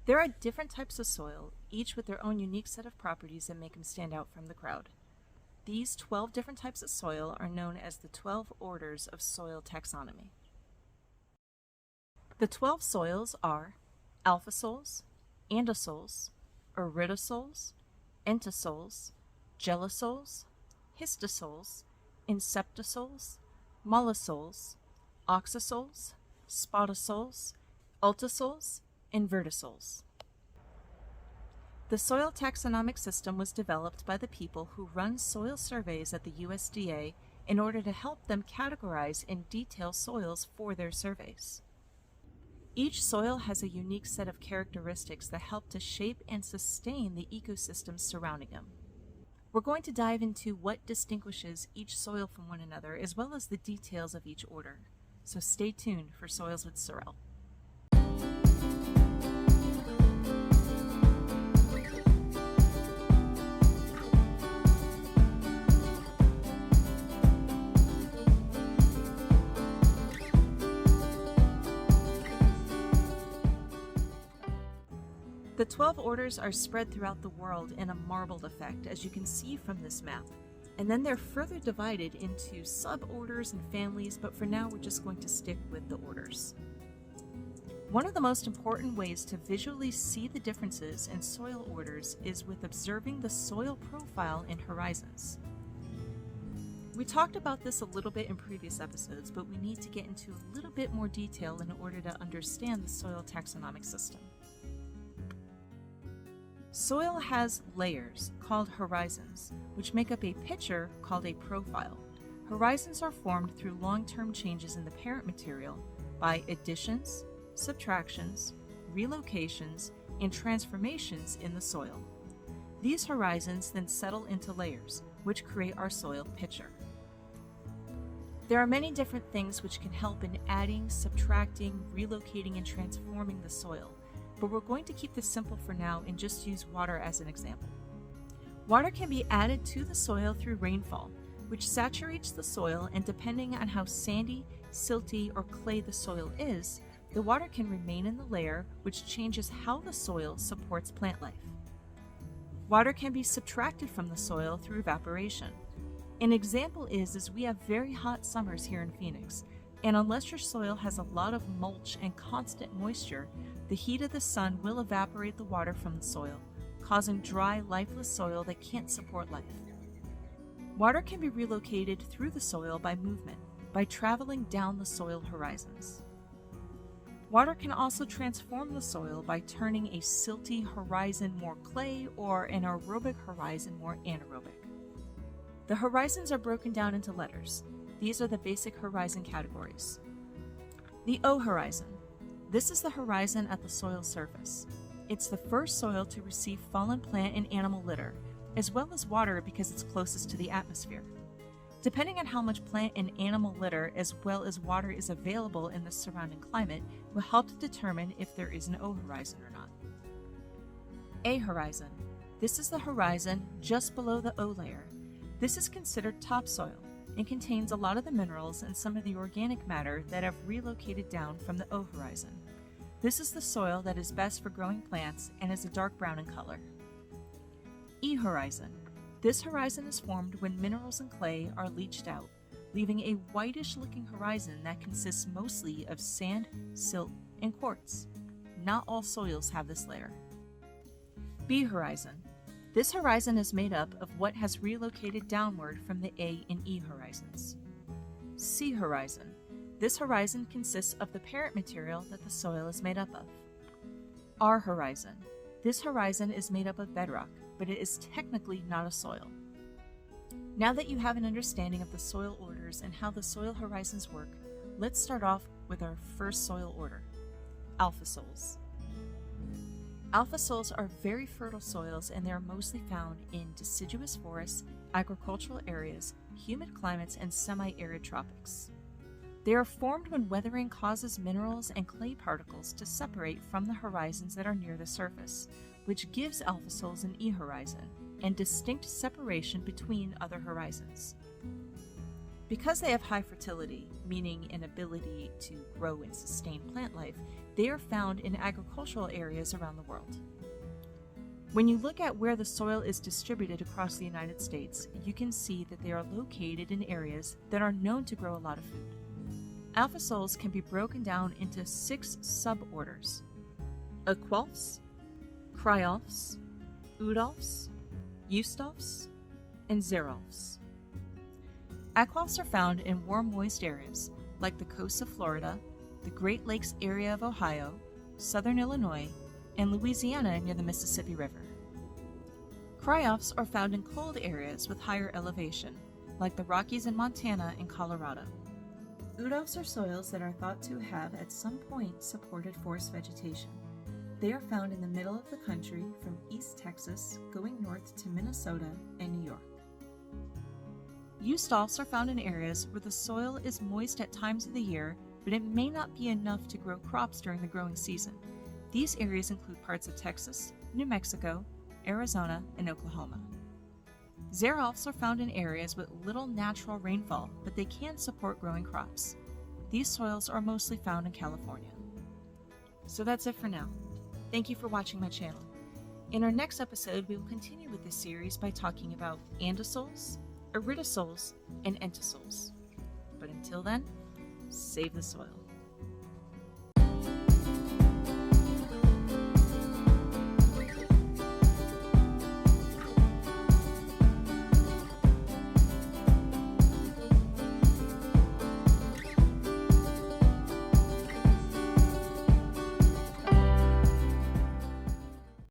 There are different types of soil, each with their own unique set of properties that make them stand out from the crowd. These 12 different types of soil are known as the 12 Orders of Soil Taxonomy. The 12 soils are Alfisols, Andisols, Iridosols, Entisols, Gelisols, Histosols, Inceptisols, Mollisols, Oxisols, Spotisols, Ultisols, and Vertisols. The soil taxonomic system was developed by the people who run soil surveys at the USDA in order to help them categorize and detail soils for their surveys. Each soil has a unique set of characteristics that help to shape and sustain the ecosystems surrounding them. We're going to dive into what distinguishes each soil from one another, as well as the details of each order. So stay tuned for Soils with Sorrel. The 12 orders are spread throughout the world in a marbled effect, as you can see from this map, and then they're further divided into suborders and families, but for now we're just going to stick with the orders. One of the most important ways to visually see the differences in soil orders is with observing the soil profile in horizons. We talked about this a little bit in previous episodes, but we need to get into a little bit more detail in order to understand the soil taxonomic system. Soil has layers, called horizons, which make up a picture called a profile. Horizons are formed through long-term changes in the parent material by additions, subtractions, relocations, and transformations in the soil. These horizons then settle into layers, which create our soil picture. There are many different things which can help in adding, subtracting, relocating, and transforming the soil, but we're going to keep this simple for now and just use water as an example. Water can be added to the soil through rainfall, which saturates the soil, and depending on how sandy, silty, or clay the soil is, the water can remain in the layer, which changes how the soil supports plant life. Water can be subtracted from the soil through evaporation. An example is we have very hot summers here in Phoenix, and unless your soil has a lot of mulch and constant moisture, the heat of the sun will evaporate the water from the soil, causing dry, lifeless soil that can't support life. Water can be relocated through the soil by movement, by traveling down the soil horizons. Water can also transform the soil by turning a silty horizon more clay or an aerobic horizon more anaerobic. The horizons are broken down into letters. These are the basic horizon categories. The O horizon. This is the horizon at the soil surface. It's the first soil to receive fallen plant and animal litter, as well as water because it's closest to the atmosphere. Depending on how much plant and animal litter as well as water is available in the surrounding climate will help to determine if there is an O horizon or not. A horizon. This is the horizon just below the O layer. This is considered topsoil and contains a lot of the minerals and some of the organic matter that have relocated down from the O horizon. This is the soil that is best for growing plants and is a dark brown in color. E horizon. This horizon is formed when minerals and clay are leached out, leaving a whitish looking horizon that consists mostly of sand, silt, and quartz. Not all soils have this layer. B horizon. This horizon is made up of what has relocated downward from the A and E horizons. C horizon. This horizon consists of the parent material that the soil is made up of. R horizon. This horizon is made up of bedrock, but it is technically not a soil. Now that you have an understanding of the soil orders and how the soil horizons work, let's start off with our first soil order, Alfisols. Alfisols are very fertile soils, and they are mostly found in deciduous forests, agricultural areas, humid climates, and semi-arid tropics. They are formed when weathering causes minerals and clay particles to separate from the horizons that are near the surface, which gives Alfisols an E horizon and distinct separation between other horizons. Because they have high fertility, meaning an ability to grow and sustain plant life, they are found in agricultural areas around the world. When you look at where the soil is distributed across the United States, you can see that they are located in areas that are known to grow a lot of food. Alfisols can be broken down into 6 suborders: Aqualfs, Cryolfs, Udolfs, Eustolfs, and Xerolfs. Aqualfs are found in warm, moist areas like the coasts of Florida, the Great Lakes area of Ohio, southern Illinois, and Louisiana near the Mississippi River. Cryolfs are found in cold areas with higher elevation, like the Rockies in Montana and Colorado. Udolfs are soils that are thought to have at some point supported forest vegetation. They are found in the middle of the country from East Texas going north to Minnesota and New York. Eustolfs are found in areas where the soil is moist at times of the year, but it may not be enough to grow crops during the growing season. These areas include parts of Texas, New Mexico, Arizona, and Oklahoma. Xerolfs are found in areas with little natural rainfall, but they can support growing crops. These soils are mostly found in California. So that's it for now. Thank you for watching my channel. In our next episode, we will continue with this series by talking about andisols, iridosols, and entisols. But until then, save the soil.